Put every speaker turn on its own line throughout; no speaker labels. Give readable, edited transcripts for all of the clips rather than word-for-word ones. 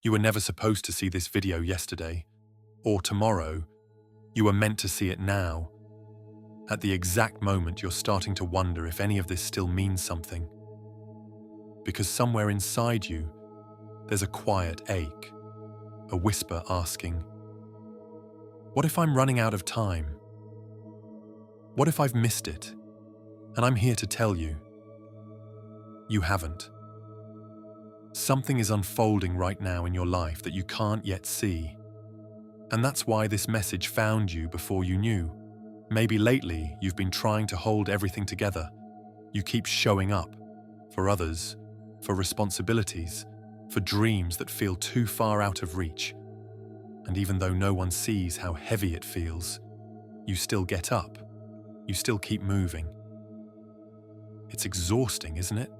You were never supposed to see this video yesterday, or tomorrow. You were meant to see it now, at the exact moment you're starting to wonder if any of this still means something. Because somewhere inside you, there's a quiet ache, a whisper asking, what if I'm running out of time? What if I've missed it? And I'm here to tell you, you haven't. Something is unfolding right now in your life that you can't yet see. And that's why this message found you before you knew. Maybe lately you've been trying to hold everything together. You keep showing up for others, for responsibilities, for dreams that feel too far out of reach. And even though no one sees how heavy it feels, you still get up. You still keep moving. It's exhausting, isn't it?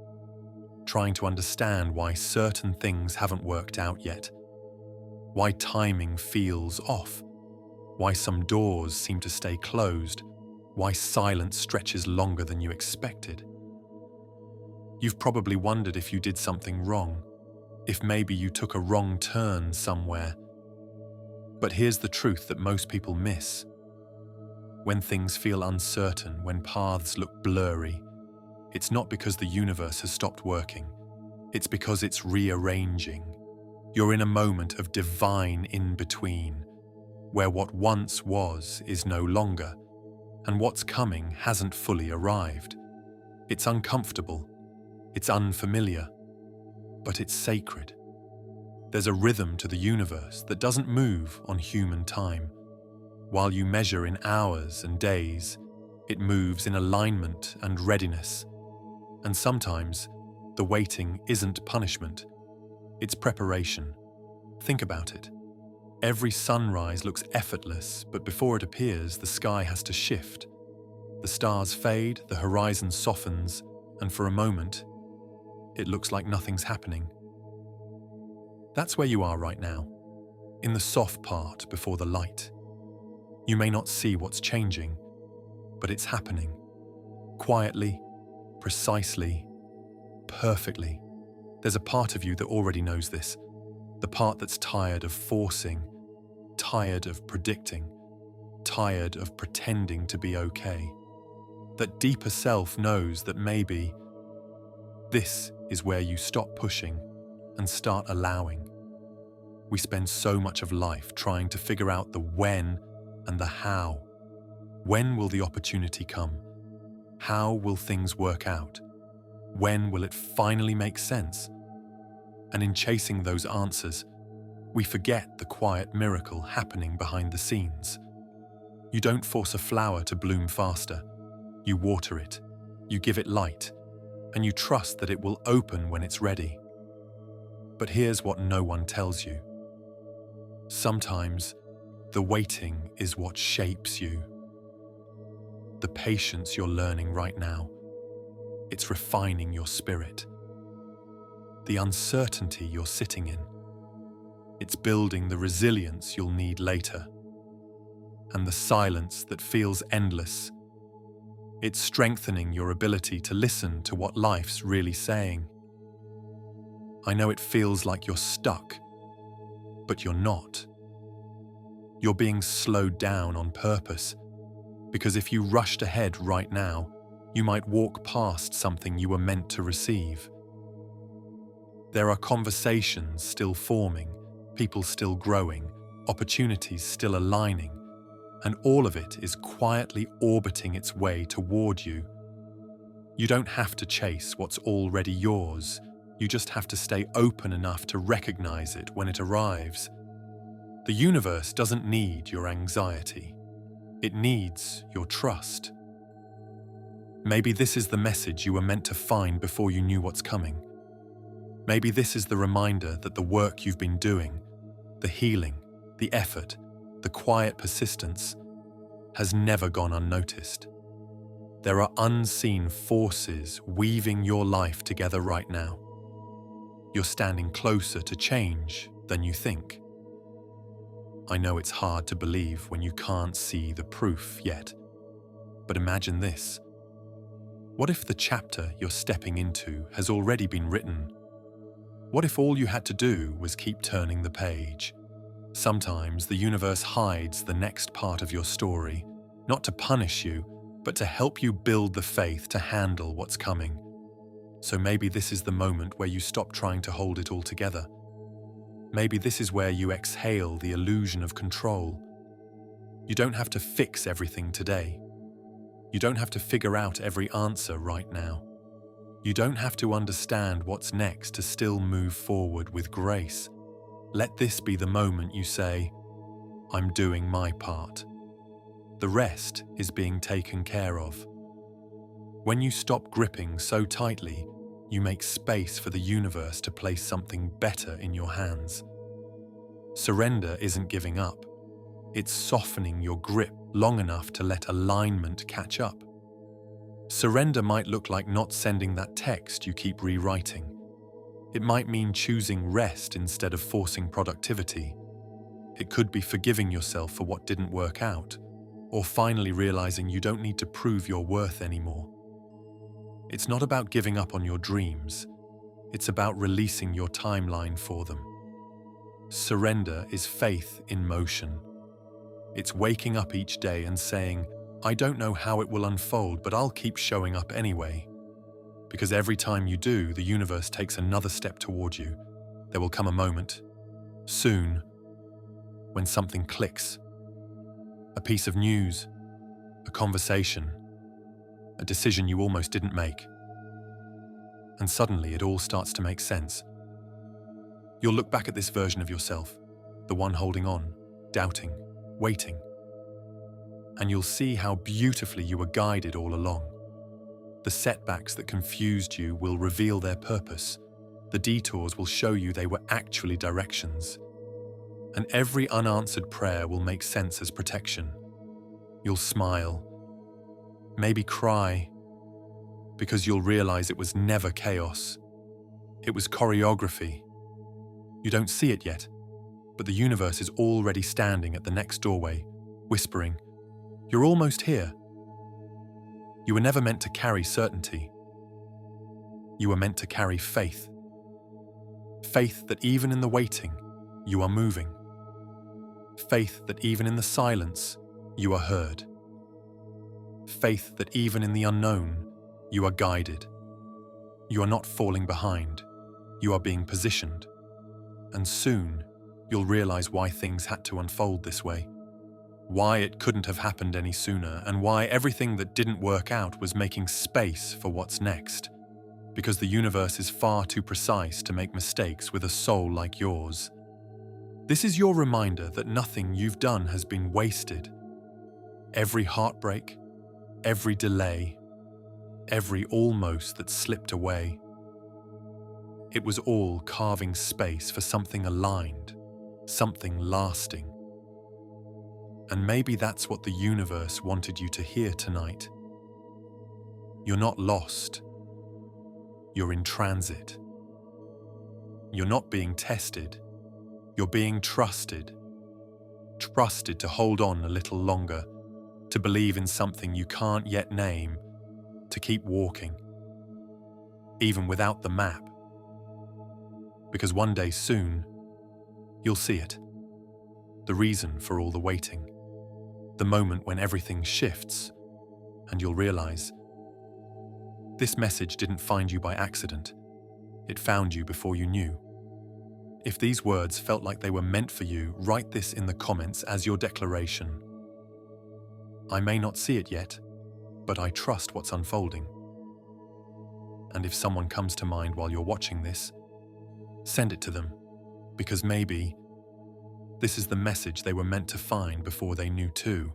Trying to understand why certain things haven't worked out yet. Why timing feels off. Why some doors seem to stay closed. Why silence stretches longer than you expected. You've probably wondered if you did something wrong, if maybe you took a wrong turn somewhere. But here's the truth that most people miss. When things feel uncertain, when paths look blurry, it's not because the universe has stopped working. It's because it's rearranging. You're in a moment of divine in-between, where what once was is no longer, and what's coming hasn't fully arrived. It's uncomfortable, it's unfamiliar, but it's sacred. There's a rhythm to the universe that doesn't move on human time. While you measure in hours and days, it moves in alignment and readiness. And sometimes, the waiting isn't punishment, it's preparation. Think about it. Every sunrise looks effortless, but before it appears, the sky has to shift. The stars fade, the horizon softens, and for a moment, it looks like nothing's happening. That's where you are right now, in the soft part before the light. You may not see what's changing, but it's happening. Quietly, precisely, perfectly. There's a part of you that already knows this. The part that's tired of forcing, tired of predicting, tired of pretending to be okay. That deeper self knows that maybe this is where you stop pushing and start allowing. We spend so much of life trying to figure out the when and the how. When will the opportunity come? How will things work out? When will it finally make sense? And in chasing those answers, we forget the quiet miracle happening behind the scenes. You don't force a flower to bloom faster. You water it, you give it light, and you trust that it will open when it's ready. But here's what no one tells you. Sometimes, the waiting is what shapes you. The patience you're learning right now, it's refining your spirit. The uncertainty you're sitting in, it's building the resilience you'll need later. And the silence that feels endless, it's strengthening your ability to listen to what life's really saying. I know it feels like you're stuck, but you're not. You're being slowed down on purpose, because if you rushed ahead right now, you might walk past something you were meant to receive. There are conversations still forming, people still growing, opportunities still aligning, and all of it is quietly orbiting its way toward you. You don't have to chase what's already yours. You just have to stay open enough to recognize it when it arrives. The universe doesn't need your anxiety. It needs your trust. Maybe this is the message you were meant to find before you knew what's coming. Maybe this is the reminder that the work you've been doing, the healing, the effort, the quiet persistence, has never gone unnoticed. There are unseen forces weaving your life together right now. You're standing closer to change than you think. I know it's hard to believe when you can't see the proof yet, but imagine this. What if the chapter you're stepping into has already been written? What if all you had to do was keep turning the page? Sometimes the universe hides the next part of your story, not to punish you, but to help you build the faith to handle what's coming. So maybe this is the moment where you stop trying to hold it all together. Maybe this is where you exhale the illusion of control. You don't have to fix everything today. You don't have to figure out every answer right now. You don't have to understand what's next to still move forward with grace. Let this be the moment you say, "I'm doing my part." The rest is being taken care of. When you stop gripping so tightly, you make space for the universe to place something better in your hands. Surrender isn't giving up. It's softening your grip long enough to let alignment catch up. Surrender might look like not sending that text you keep rewriting. It might mean choosing rest instead of forcing productivity. It could be forgiving yourself for what didn't work out, or finally realizing you don't need to prove your worth anymore. It's not about giving up on your dreams. It's about releasing your timeline for them. Surrender is faith in motion. It's waking up each day and saying, "I don't know how it will unfold, but I'll keep showing up anyway." Because every time you do, the universe takes another step toward you. There will come a moment, soon, when something clicks. A piece of news, a conversation, a decision you almost didn't make. And suddenly it all starts to make sense. You'll look back at this version of yourself, the one holding on, doubting, waiting, and you'll see how beautifully you were guided all along. The setbacks that confused you will reveal their purpose. The detours will show you they were actually directions. And every unanswered prayer will make sense as protection. You'll smile, maybe cry, because you'll realize it was never chaos. It was choreography. You don't see it yet, but the universe is already standing at the next doorway, whispering, "You're almost here." You were never meant to carry certainty. You were meant to carry faith. Faith that even in the waiting, you are moving. Faith that even in the silence, you are heard. Faith that even in the unknown, you are guided. You are not falling behind. You are being positioned. And soon, you'll realize why things had to unfold this way. Why it couldn't have happened any sooner, and why everything that didn't work out was making space for what's next. Because the universe is far too precise to make mistakes with a soul like yours. This is your reminder that nothing you've done has been wasted. Every heartbreak, every delay, every almost that slipped away. It was all carving space for something aligned, something lasting. And maybe that's what the universe wanted you to hear tonight. You're not lost. You're in transit. You're not being tested. You're being trusted. Trusted to hold on a little longer, to believe in something you can't yet name, to keep walking, even without the map. Because one day soon, you'll see it. The reason for all the waiting. The moment when everything shifts, and you'll realize this message didn't find you by accident. It found you before you knew. If these words felt like they were meant for you, write this in the comments as your declaration. I may not see it yet, but I trust what's unfolding. And if someone comes to mind while you're watching this, send it to them, because maybe this is the message they were meant to find before they knew too.